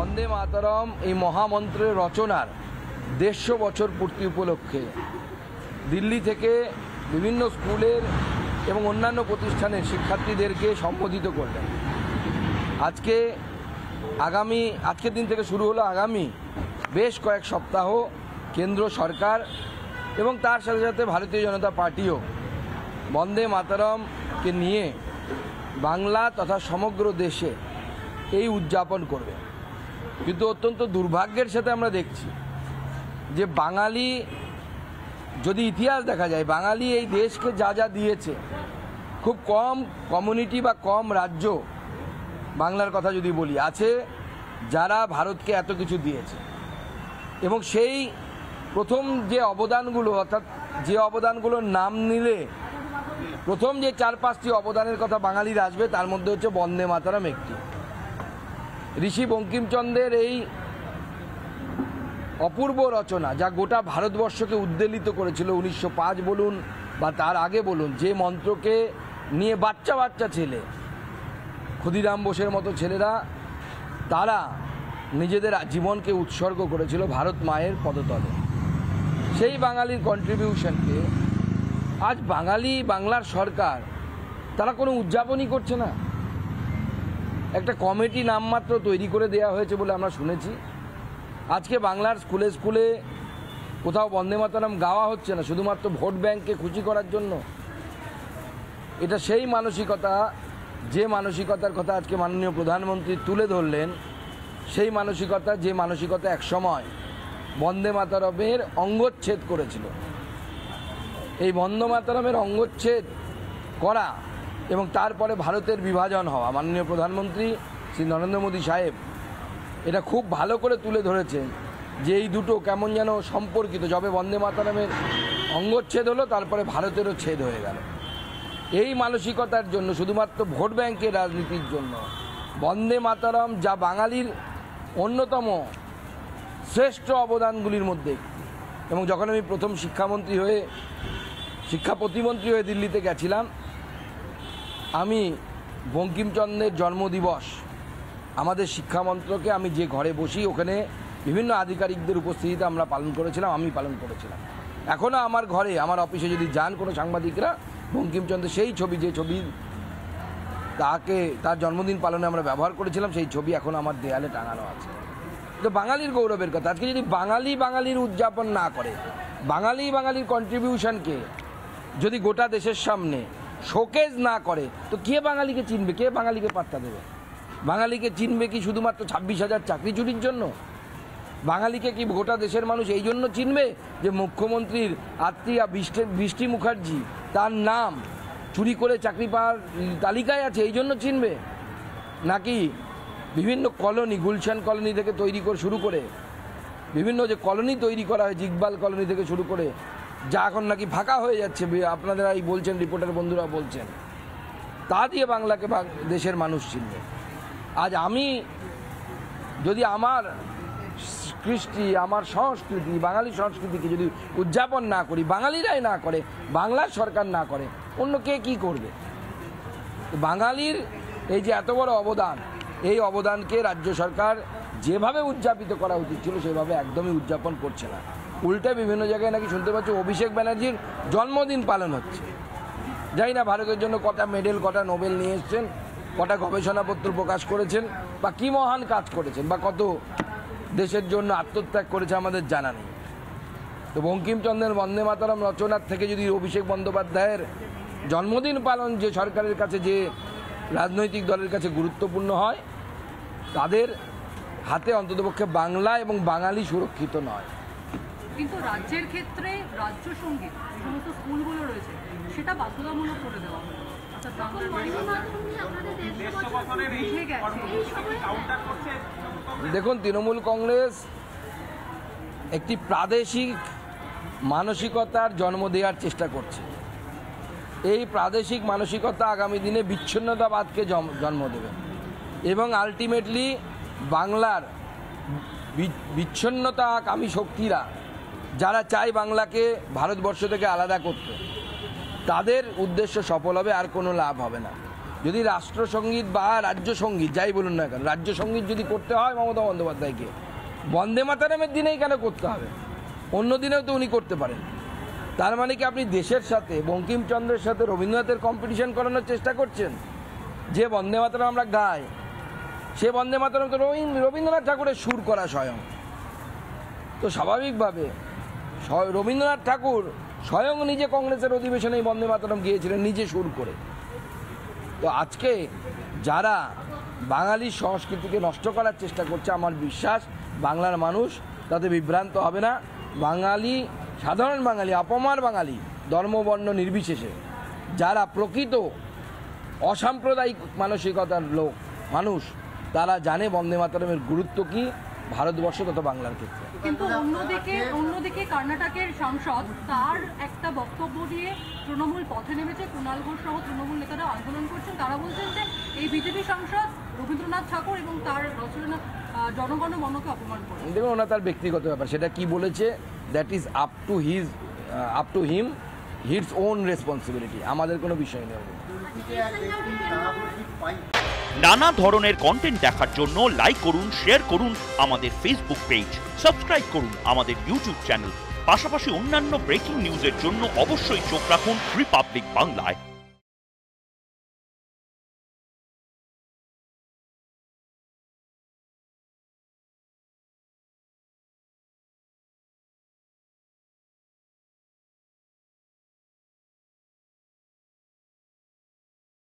বন্দে মাতরম এই মহামন্ত্রের রচনার 150 বছর পূর্তি উপলক্ষে দিল্লি থেকে বিভিন্ন স্কুলের এবং অন্যান্য প্রতিষ্ঠানের শিক্ষার্থীদেরকে সম্বোধিত করলেন। আজকের দিন থেকে শুরু হলো আগামী বেশ কয়েক সপ্তাহ কেন্দ্র সরকার এবং তার সাথে সাথে ভারতীয় জনতা পার্টিও বন্দে মাতরমকে নিয়ে বাংলা তথা সমগ্র দেশে এই উদযাপন করবে। কিন্তু অত্যন্ত দুর্ভাগ্যের সাথে আমরা দেখছি যে বাঙালি, যদি ইতিহাস দেখা যায়, বাঙালি এই দেশকে যা যা দিয়েছে, খুব কম কমিউনিটি বা কম রাজ্য, বাংলার কথা যদি বলি, আছে যারা ভারতকে এত কিছু দিয়েছে। এবং সেই প্রথম যে অবদানগুলো, অর্থাৎ যে অবদানগুলোর নাম নিলে প্রথম যে 4-5টি অবদানের কথা বাঙালির আসবে, তার মধ্যে হচ্ছে বন্দে মাতরম একটি। ঋষি বঙ্কিমচন্দ্রের এই অপূর্ব রচনা, যা গোটা ভারতবর্ষকে উদ্বেলিত করেছিল 1905 বলুন বা তার আগে বলুন, যে মন্ত্রকে নিয়ে বাচ্চা ছেলে, ক্ষুদিরাম বোসের মতো ছেলেরা, তারা নিজেদের জীবনকে উৎসর্গ করেছিল ভারত মায়ের পদতলে। সেই বাঙালির কন্ট্রিবিউশনকে আজ বাংলার সরকার তারা কোনো উদযাপনই করছে না। একটা কমিটি নামমাত্র তৈরি করে দেওয়া হয়েছে বলে আমরা শুনেছি। আজকে বাংলার স্কুলে স্কুলে কোথাও বন্দে মাতরম গাওয়া হচ্ছে না, শুধুমাত্র ভোট ব্যাংককে খুশি করার জন্য। এটা সেই মানসিকতা, যে মানসিকতার কথা আজকে মাননীয় প্রধানমন্ত্রী তুলে ধরলেন, সেই মানসিকতা, যে মানসিকতা একসময় বন্দে মাতরমের অঙ্গচ্ছেদ করেছিল। এই বন্দে মাতরমের অঙ্গচ্ছেদ করা এবং তারপরে ভারতের বিভাজন হওয়া, মাননীয় প্রধানমন্ত্রী শ্রী নরেন্দ্র মোদী সাহেব এটা খুব ভালো করে তুলে ধরেছেন যে এই দুটো কেমন যেন সম্পর্কিত। যবে বন্দে মাতরমের অঙ্গচ্ছেদ হলো, তারপরে ভারতেরও ছেদ হয়ে গেল। এই মানসিকতার জন্য, শুধুমাত্র ভোট ব্যাংকের রাজনীতির জন্য, বন্দে মাতরম যা বাঙালির অন্যতম শ্রেষ্ঠ অবদানগুলির মধ্যে। এবং যখন আমি প্রথম শিক্ষা প্রতিমন্ত্রী হয়ে দিল্লিতে গেছিলাম, আমি বঙ্কিমচন্দ্রের জন্মদিবস আমাদের শিক্ষামন্ত্রকে, আমি যে ঘরে বসি ওখানে বিভিন্ন আধিকারিকদের উপস্থিতিতে আমরা পালন করেছিলাম, আমি পালন করেছিলাম। এখনও আমার ঘরে, আমার অফিসে যদি যান কোনো সাংবাদিকরা, বঙ্কিমচন্দ্রের সেই ছবি, যে ছবি তার জন্মদিন পালনে আমরা ব্যবহার করেছিলাম, সেই ছবি এখন আমার দেয়ালে টাঙানো আছে। তো বাঙালির গৌরবের কথা। আজকে যদি বাঙালির উদযাপন না করে, বাঙালির কন্ট্রিবিউশনকে যদি গোটা দেশের সামনে শোকেজ না করে, তো কে বাঙালিকে চিনবে, কে বাঙালিকে পাত্তা দেবে? বাঙালিকে চিনবে কি শুধুমাত্র 26,000 চাকরি চুরির জন্য? বাঙালিকে কি গোটা দেশের মানুষ এই জন্য চিনবে যে মুখ্যমন্ত্রীর আত্মীয়া বৃষ্টি মুখার্জি, তার নাম চুরি করে চাকরি পাওয়ার তালিকায় আছে, এই জন্য চিনবে? নাকি বিভিন্ন কলোনি, গুলশান কলোনি থেকে শুরু করে বিভিন্ন যে কলোনি তৈরি করা হয়েছে, ইকবাল কলোনি থেকে শুরু করে, যা এখন নাকি ফাঁকা হয়ে যাচ্ছে, আপনারা এই বলছেন, রিপোর্টার বন্ধুরা বলছেন, তা দিয়ে বাংলাকে দেশের মানুষ চিনবে। আজ আমি যদি আমার কৃষ্টি, আমার সংস্কৃতি, বাঙালি সংস্কৃতিকে যদি উদযাপন না করি, বাঙালিরাই না করে, বাংলার সরকার না করে, অন্য কে কী করবে? বাঙালির এই যে এত বড় অবদান, এই অবদানকে রাজ্য সরকার যেভাবে উদযাপিত করা উচিত ছিল সেভাবে একদমই উদযাপন করছে না। উল্টে বিভিন্ন জায়গায় নাকি শুনতে পাচ্ছি অভিষেক ব্যানার্জির জন্মদিন পালন হচ্ছে। জানি না ভারতের জন্য কটা মেডেল, কটা নোবেল নিয়ে এসছেন, কটা গবেষণাপত্র প্রকাশ করেছেন, বা কী মহান কাজ করেছেন, বা কত দেশের জন্য আত্মত্যাগ করেছে আমাদের জানা নেই। তো বঙ্কিমচন্দ্রের বন্দে মাতরম রচনার থেকে যদি অভিষেক বন্দ্যোপাধ্যায়ের জন্মদিন পালন যে সরকারের কাছে, যে রাজনৈতিক দলের কাছে গুরুত্বপূর্ণ হয়, তাদের হাতে অন্ততপক্ষে বাংলা এবং বাঙালি সুরক্ষিত নয়। কিন্তু রাজ্যের ক্ষেত্রে রাজ্য সঙ্গীত যে সমস্ত স্কুলগুলো রয়েছে সেটা বাধ্যতামূলক করে দেওয়া হয়। দেখুন, তৃণমূল কংগ্রেস একটি প্রাদেশিক মানসিকতার জন্ম দেওয়ার চেষ্টা করছে। এই প্রাদেশিক মানসিকতা আগামী দিনে বিচ্ছিন্নতাবাদকে জন্ম দেবে এবং আলটিমেটলি বাংলার বিচ্ছিন্নতাকামী শক্তিরা, যারা চায় বাংলাকে ভারতবর্ষ থেকে আলাদা করতে, তাদের উদ্দেশ্য সফল হবে, আর কোনো লাভ হবে না। যদি রাষ্ট্রসঙ্গীত বা রাজ্য সঙ্গীত যাই বলুন না কেন, রাজ্য সঙ্গীত যদি করতে হয় মমতা বন্দ্যোপাধ্যায়কে, বন্দে মাতরমের দিনেই কেন করতে হবে? অন্য দিনেও তো উনি করতে পারেন। তার মানে কি আপনি দেশের সাথে, বঙ্কিমচন্দ্রের সাথে রবীন্দ্রনাথের কম্পিটিশন করানোর চেষ্টা করছেন? যে বন্দে মাতরম আমরা গাই, সে বন্দে মাতরম তো রবীন্দ্রনাথ ঠাকুরের সুর করা স্বয়ং। তো স্বাভাবিকভাবে রবীন্দ্রনাথ ঠাকুর স্বয়ং নিজে কংগ্রেসের অধিবেশনে এই বন্দে মাতরম গিয়েছিলেন নিজে সুর করে। তো আজকে যারা বাঙালির সংস্কৃতিকে নষ্ট করার চেষ্টা করছে, আমার বিশ্বাস বাংলার মানুষ তাতে বিভ্রান্ত হবে না। বাঙালি, সাধারণ বাঙালি, অপমার বাঙালি, ধর্মবর্ণ নির্বিশেষে যারা প্রকৃত অসাম্প্রদায়িক মানসিকতার মানুষ, তারা জানে বন্দে মাতরমের গুরুত্ব কি ভারতবর্ষ তথা বাংলার ক্ষেত্রে। কিন্তু অন্যদিকে কর্ণাটকের সাংসদ তার একটা বক্তব্য দিয়ে তৃণমূল পথে নেমেছে, কুণাল ঘোষ সহ তৃণমূল নেতারা আন্দোলন করছেন। তারা বলছেন যে এই বিজেপি সাংসদ রবীন্দ্রনাথ ঠাকুর এবং তার রচনা জনগণমনকে অপমান করে। দেখুন, ওনা তার ব্যক্তিগত ব্যাপার, সেটা কি বলেছে that is up to him, his own responsibility, আমাদের কোনো বিষয় নেই। নানা ধরনের কন্টেন্ট দেখার জন্য লাইক করুন, শেয়ার করুন আমাদের ফেসবুক পেজ, সাবস্ক্রাইব করুন আমাদের ইউটিউব চ্যানেল। পাশাপাশি অন্যান্য ব্রেকিং নিউজের জন্য অবশ্যই চোখ রাখুন রিপাবলিক বাংলায়।